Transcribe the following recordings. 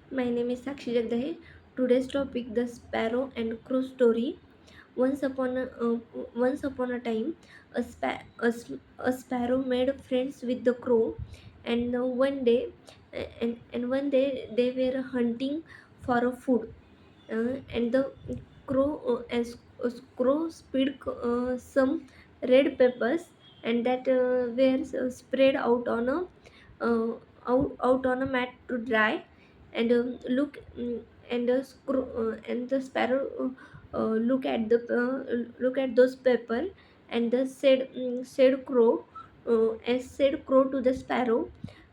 My name is Sakshi Jagdahe. Today's topic: the sparrow and crow story. Once upon a time, a sparrow made friends with the crow, and one day they were hunting for a food, and the crow crow spilled some red peppers, and that were spread out on a mat to dry, and and the sparrow look at those pepper, and the said crow to the sparrow,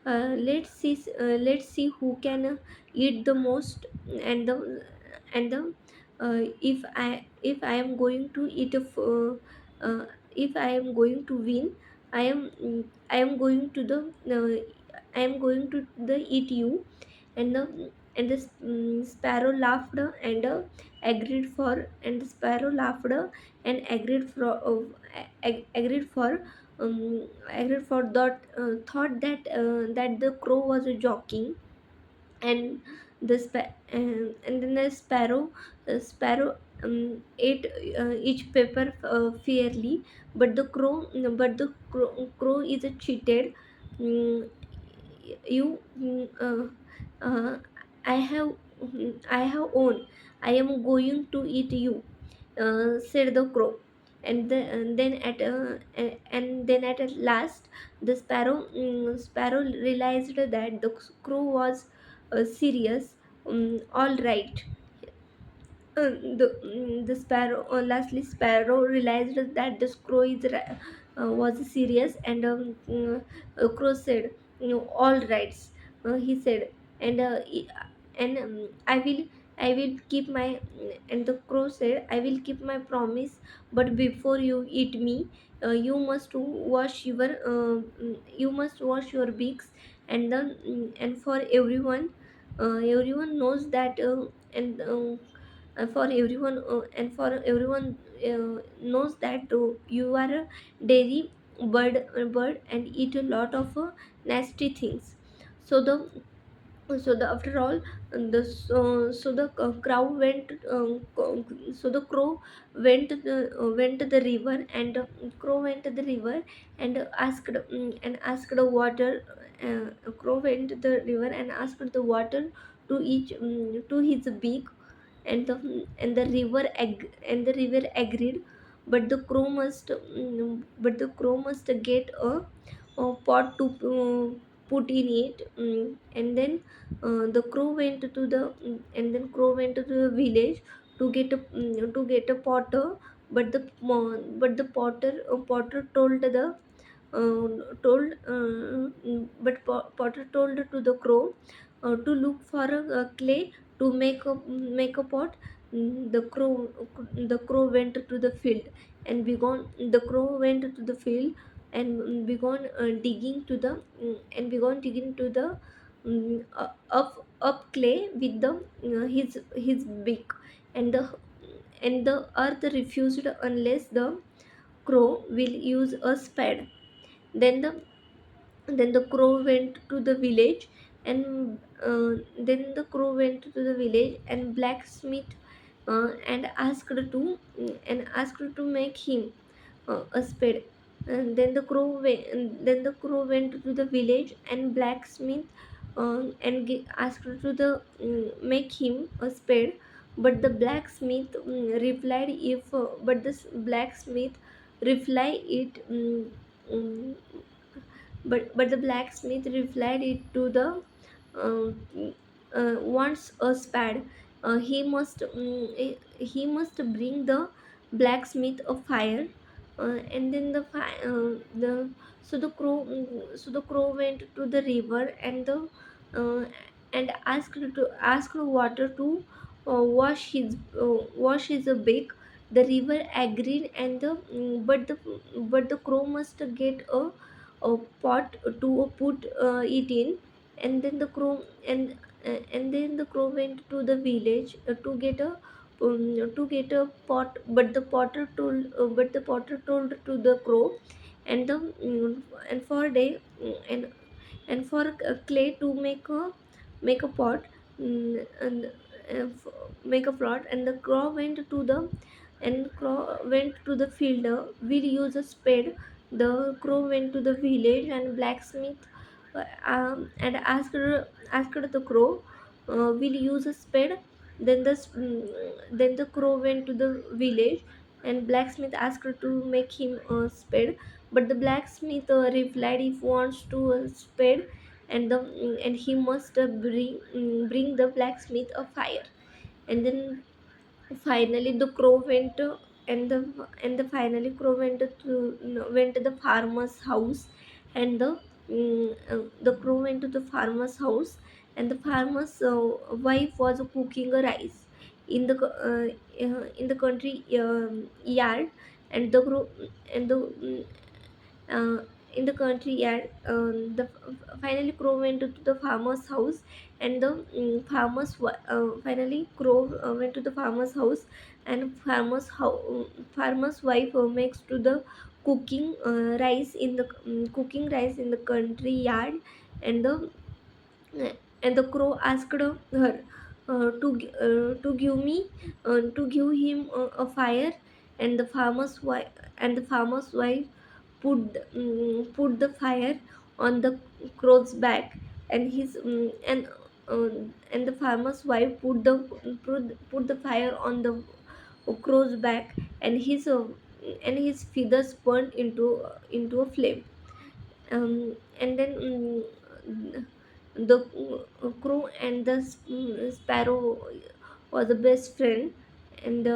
let's see who can eat the most, and the if I am going to if I am going to win, I am going to the I am going to the eat you, and the sparrow laughed and the sparrow laughed and agreed for thought that the crow was joking, and and then the sparrow ate each pepper fairly, but crow is cheated. Mm, you uh, I have I have own. I am going to eat you, said the crow. And then at last the sparrow realized that the crow was serious. All right. The sparrow lastly sparrow realized that the crow was serious, and crow said, all right, he said, and and I will keep my and the crow said, I will keep my promise, but before you eat me, you must wash your beaks, and for everyone knows that and for everyone knows that you are a dairy bird and eat a lot of nasty things. So the so the after all, so the crow went so the crow went to the river, and crow went to the river and asked the water. Crow went to the river and asked the water to his beak, and the river agreed, but the crow must get a pot to put in it. And then the crow went to the and then crow went to the village to get a potter, but the potter told the told but Potter told to the crow to look for a clay to make a pot. The crow went to the field and began the crow went to the field and began digging to the up clay with the his beak, and the earth refused unless the crow will use a spade. Then the then the crow went to the village, and then the crow went to the village and blacksmith and asked to make him a spade. And then the crow went to the village and blacksmith asked to the make him a spade. But the blacksmith replied if but the blacksmith reply it but the blacksmith replied it to the wants a spade. He must bring the blacksmith a fire, and then the so the crow went to the river uh, and asked water to wash his beak. The river agreed, and but the crow must get a pot to put it in. And then the crow went to the village to get a pot, but the potter told to the crow, and the and for day and for clay to make a pot. and make a plot. And the crow went to the field, will use a spade. The crow went to the village and blacksmith, and asked the crow, will use a spade. Then the crow went to the village, and blacksmith asked her to make him a spade. But the blacksmith replied, if wants to a spade, and he must bring the blacksmith a fire. And then finally the crow went and the finally crow went to the farmer's house. And the crow went to the farmer's house, and the farmer's wife was cooking a rice in the country yard. And the crow and the uh, in the country yard. Finally crow went to the farmer's house, and the finally crow went to the farmer's house, and farmer's wife makes to the cooking rice in the country yard. And the crow asked her to give him a fire. And the farmer's wife put the fire on the crow's back. And his uh, and the farmer's wife put the fire on the crow's back, and his feathers burned into a flame. And then the crow and the sparrow was the best friend. And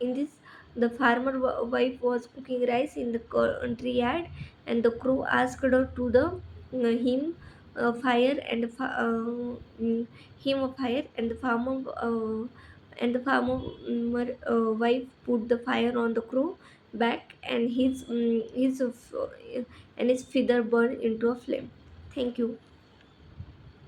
in this, the wife was cooking rice in the country yard, and the crow asked her to the him fire and him a fire. And the farmer wife put the fire on the crow back, and his feather burned into a flame. Thank you.